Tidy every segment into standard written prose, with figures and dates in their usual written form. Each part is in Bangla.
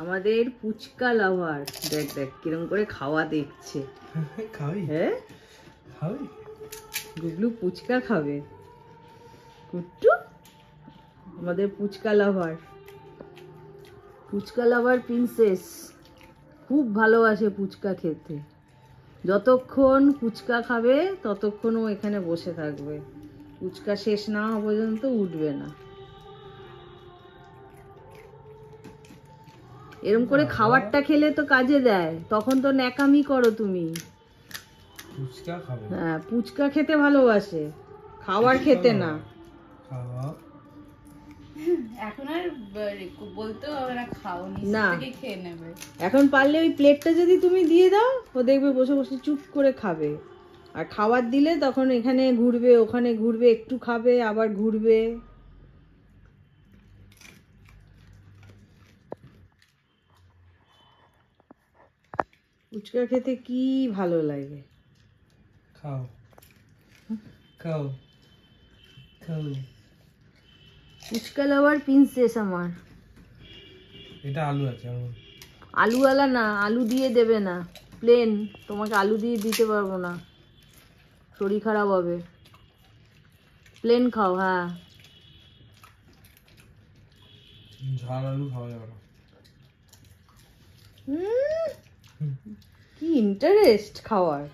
আমাদের পুচকা লাভার। দেখ দেখ কিরম করে খাওয়া দেখছে। খাবি? হ্যাঁ খাবি? গুগলু পুচকা খাবে। কুট্টু আমাদের পুচকা লাভার, পুচকা লাভার প্রিন্সেস। খুব ভালোবাসে পুচকা খেতে। যতক্ষণ পুচকা খাবে ততক্ষণ ও এখানে বসে থাকবে। পুচকা শেষ না হওয়া পর্যন্ত উঠবে না। এরম করে খাবারটা খেলে তো কাজে দেয়, তখন তো ন্যাকামি করো তুমি। ফুচকা খাবে? হ্যাঁ, পুচকা খেতে ভালোবাসে, খাবার খেতে না। খাওয়া এখন আর বলতেও হবে না খাও, নিচে না। থেকে খেয়ে নেবে। এখন পারলে ওই প্লেটটা যদি তুমি দিয়ে দাও, ও দেখবে বসে বসে চুপ করে খাবে। আর খাবার দিলে তখন এখানে ঘুরবে, ওখানে ঘুরবে, একটু খাবে আবার ঘুরবে। ফুচকা খেতে কি ভালো লাগে। খাও খাও খাও। ফুচকা লাভার প্রিন্সেস আমার। এটা আলু আছে আমার। আলুওয়ালা না, আলু দিয়ে দেবে না, প্লেন। তোমাকে আলু দিয়ে দিতে পারবো না, শরীর খারাপ হবে। প্লেন খাও। হ্যাঁ, ঝাল আলু খাওয়া যাবে না। কি ইন্টারেস্ট খাওয়ার।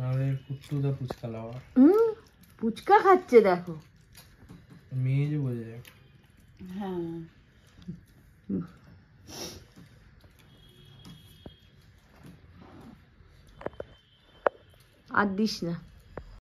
আমাদের কুট্টুদা ফুচকা লাওয়া। ফুচকা খাচ্ছে দেখো। মেয়ে যে বোঝা যায়। হ্যাঁ, আর দিস না।